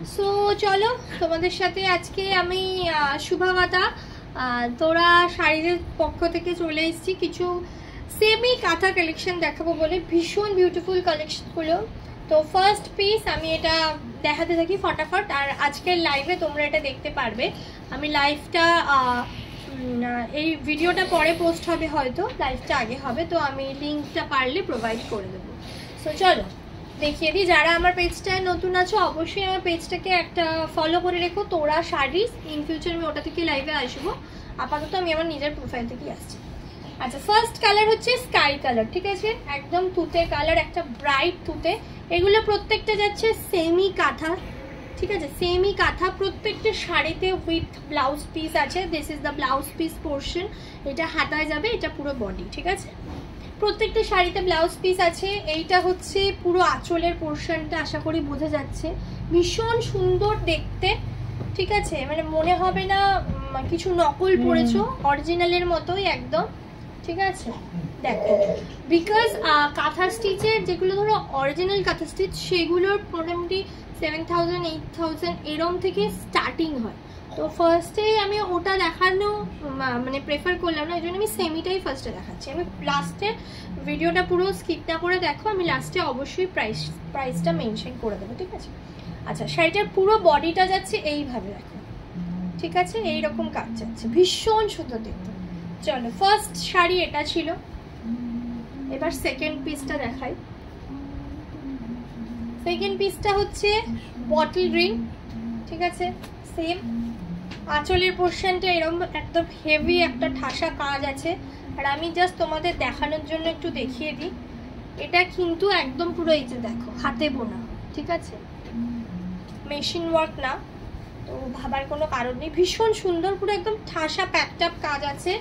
So চলো তোমাদের সাথে আজকে আমি শুভাগতা তোরা শাড়ির পক্ষ থেকে চলে এসেছি কিছু সেমি কাঁথা কালেকশন দেখাবো বলে, ভীষণ বিউটিফুল কালেকশনগুলো। তো ফার্স্ট পিস আমি এটা দেখাতে থাকি ফটাফট, আর আজকের লাইভে তোমরা এটা দেখতে পারবে। আমি লাইভটা এই ভিডিওটা পরে পোস্ট হবে, হয়তো লাইভটা আগে হবে, তো আমি লিঙ্কটা পারলে প্রোভাইড করে দেবো। সো চলো দেখিয়ে দিই। যারা আমার পেজটায় নতুন আছো অবশ্যই আমার পেজটাকে একটা ফলো করে রেখো, তোরা শাড়িজ। ইন ফিউচার আমি ওটা থেকে লাইভে আসবো, আপাতত আমি আমার নিজের প্রোফাইল থেকেই আসছি। আচ্ছা, ফার্স্ট কালার হচ্ছে স্কাই কালার, ঠিক আছে, একদম তুতে কালার, একটা ব্রাইট তুতে। এগুলো প্রত্যেকটা যাচ্ছে সেমি কাঁথা, ঠিক আছে, সেমি কাঁথা। প্রত্যেকটা শাড়িতে উইথ ব্লাউজ পিস আছে। This is the blouse piece portion, এটা হাতায় যাবে, এটা পুরো বডি, ঠিক আছে। প্রত্যেকটা শাড়িতে ব্লাউজ পিস আছে। এইটা হচ্ছে পুরো আঁচলের পোর্শনটা, আশা করি বোঝা যাচ্ছে। ভীষণ সুন্দর দেখতে, ঠিক আছে, মানে মনে হবে না কিছু নকল পরেছো, অরিজিনালের মতোই একদম, ঠিক আছে। দেখো, বিকজ কাঁথা স্টিচের যেগুলো ধরো অরিজিনাল কাঁথা স্টিচ, সেগুলোর মোটামুটি 7000 8000 এরম থেকে স্টার্টিং হয়। তো ফার্স্টে আমি ওটা দেখানো মানে প্রেফার করলাম না, এই জন্য আমি সেমিটাই ফার্স্টে দেখাচ্ছি। আমি লাস্টে ভিডিওটা পুরো স্কিপ না করে দেখো, আমি লাস্টে অবশ্যই প্রাইসটা মেনশন করে দেবো, ঠিক আছে। আচ্ছা, শাড়িটার পুরো বডিটা যাচ্ছে এইভাবে, দেখো, ঠিক আছে, এইরকম কাজ যাচ্ছে, ভীষণ সুন্দর দেখতে। চলো, ফার্স্ট শাড়ি এটা ছিল, এবার সেকেন্ড পিসটা দেখাই। সেকেন্ড পিসটা হচ্ছে বটল গ্রিন, ঠিক আছে, সেম আঁচলের পোর্শনটা এরকম একদম হেভি একটা ঠাসা কাজ আছে। আর আমি জাস্ট তোমাদের দেখানোর জন্য একটু দেখিয়ে দিই, এটা কিন্তু একদম পুরো এই যে দেখো হাতে বোনা, ঠিক আছে, মেশিন ওয়ার্ক না, তো ভাবার কোনো কারণ নেই। ভীষণ সুন্দর, পুরো একদম ঠাসা প্যাকটাপ কাজ আছে।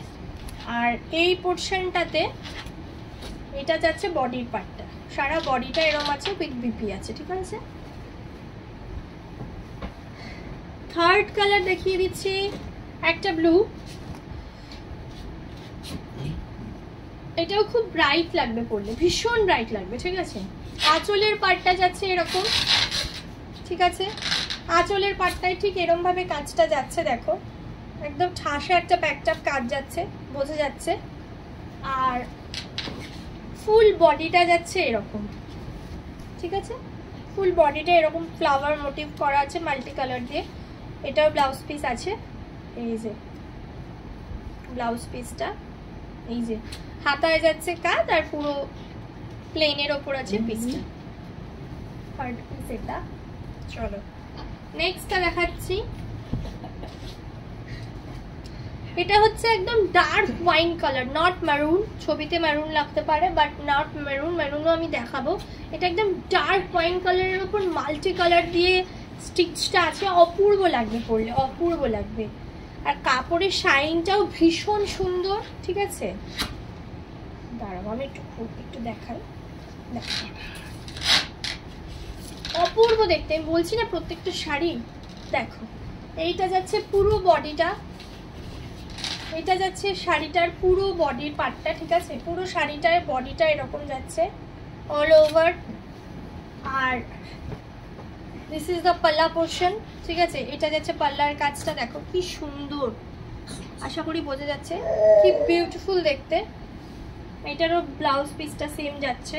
আর এই পোর্শনটাতে এটা যাচ্ছে বডির পার্টটা, সারা বডিটা এরকম আছে, উইথ বিপি আছে, ঠিক আছে। থার্ড কালার দেখিয়ে দিচ্ছি, একটা ব্লু, এটাও খুব ব্রাইট লাগবে পরলে, ভীষণ ব্রাইট লাগবে, ঠিক আছে। আঁচলের পাটটা যাচ্ছে এরকম, ঠিক আছে, আঁচলের পাটটাই ঠিক এরকম ভাবে কাজটা যাচ্ছে, দেখো একদম ঠাসা একটা প্যাকটাপ কাজ যাচ্ছে, বোঝা যাচ্ছে। আর ফুল বডিটা যাচ্ছে এরকম, ঠিক আছে, ফুল বডিটা এরকম ফ্লাওয়ার মোটিভ করা আছে মাল্টি কালার দিয়ে। এটাও ব্লাউজ পিস আছে, এই যে ব্লাউজ পিসটা, এই যে হাতায় যাচ্ছে কাজ, আর পুরো প্লেনের ওপর আছে পিসটা, থার্ড পিস এটা। চলো নেক্সটটা দেখাচ্ছি। এটা হচ্ছে একদম dark wine colour, not maroon, ছবিতে মেরুন লাগতে পারে বাট নট মেরুন, মেরুনও আমি দেখাবো। এটা একদম ডার্ক ওয়াইন কালারের উপর মাল্টি কালার দিয়ে স্টিচটা আছে, অপূর্ব লাগবে পরলে, অপূর্ব লাগবে। আর কাপড়ের শাইনটাও ভীষণ সুন্দর, ঠিক আছে। দাঁড়াবো আমি একটু দেখাই, দেখো অপূর্ব দেখতে, আমি বলছি না প্রত্যেকটা শাড়ি। দেখো এইটা যাচ্ছে পুরো বডিটা, এটা যাচ্ছে শাড়িটার পুরো বডির পার্টটা, ঠিক আছে, পুরো শাড়িটার বডিটা এরকম যাচ্ছে অল ওভার। আর this is the palla portion, ঠিক আছে, এটা যাচ্ছে পাল্লার কাজটা, দেখো কি সুন্দর, আশা করি বোঝা যাচ্ছে, কি বিউটিফুল দেখতে। এটারও ব্লাউজ পিসটা সেম যাচ্ছে,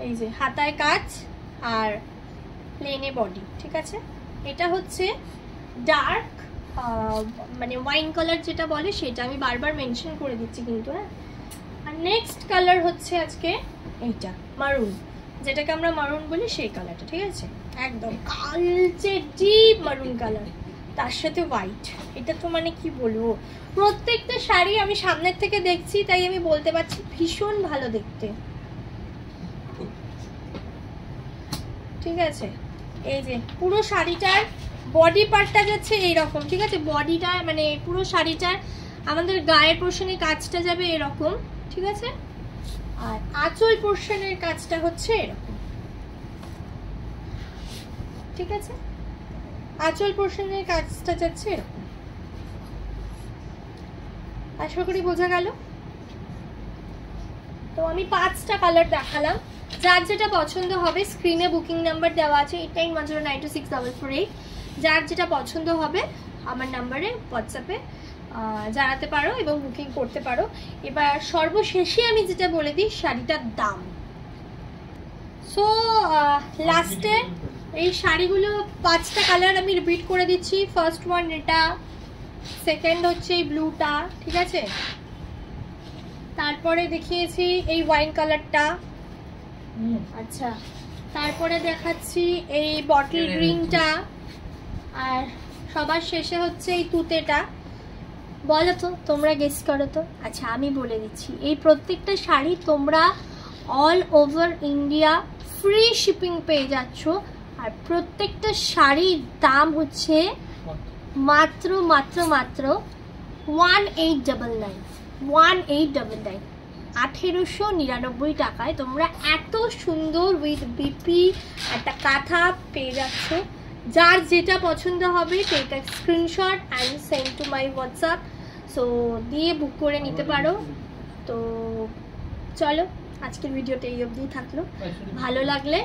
এই যে হাতায় কাজ আর প্লেনে বডি, ঠিক আছে। এটা হচ্ছে ডার্ক মানে ওয়াইন কালার যেটা বলে সেটা, আমি বারবার মেনশন করে দিচ্ছি কিন্তু, হ্যাঁ। আর নেক্সট কালার হচ্ছে আজকে এইটা মারুন, যেটাকে আমরা মারুন বলি, সেই কালারটা, ঠিক আছে, একদম কালচে ডিপ মারুন কালার, তার সাথে হোয়াইট। এটা তো মানে কি বলবো, প্রত্যেকটা শাড়ি আমি সামনের থেকে দেখছি, তাই আমি বলতে পারছি ভীষণ ভালো দেখতে, ঠিক আছে। এই যে পুরো শাড়িটার বডি পার্টটা যাচ্ছে এইরকম, ঠিক আছে, বডিটা মানে পুরো শাড়িটার আমাদের গায়ের পোর্শনের কাজটা যাবে এরকম, ঠিক আছে। আর আঁচল পোর্শনের কাজটা হচ্ছে এরকম, ঠিক আছে, আঁচল পোর্শনের কাজটা যাচ্ছে এরকম। আশা করি বোঝা গেল। তো আমি 5টা কালার দেখালাম, যার যেটা পছন্দ হবে স্ক্রিনে বুকিং নাম্বার দেওয়া আছে 8910926448। যার যেটা পছন্দ হবে আমার নাম্বারে হোয়াটসঅ্যাপে জানাতে পারো এবং বুকিং করতে পারো। এবার সর্বশেষে আমি যেটা বলে দিই শাড়িটার দাম। সো লাস্টে এই শাড়িগুলো 5টা কালার আমি রিপিট করে দিচ্ছি। ফার্স্ট ওয়ান এটা, সেকেন্ড হচ্ছে এই ব্লুটা, ঠিক আছে, তারপরে দেখিয়েছি এই ওয়াইন কালারটা, আচ্ছা, তারপরে দেখাচ্ছি এই বটল গ্রিনটা, আর সবার শেষে হচ্ছে এই তুতেটা। বলো তো, তোমরা গেস করো তো। আচ্ছা আমি বলে দিচ্ছি, এই প্রত্যেকটা শাড়ি তোমরা all over India free shipping পেয়ে যাচ্ছ। আর প্রত্যেকটা শাড়ির দাম হচ্ছে মাত্র মাত্র মাত্র 1899 1899 টাকায় তোমরা এত সুন্দর উইথ বিপি একটা কাঁথা পেয়ে যাচ্ছ। যার যেটা পছন্দ হবে take a screenshot and send to my WhatsApp, so দিয়ে বুক করে নিতে পারো। তো চলো আজকের ভিডিওটা এই অবধি থাকলো। ভালো লাগলে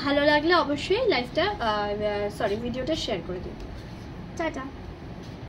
ভালো লাগলে অবশ্যই ভিডিওটা শেয়ার করে দিও। টাটা।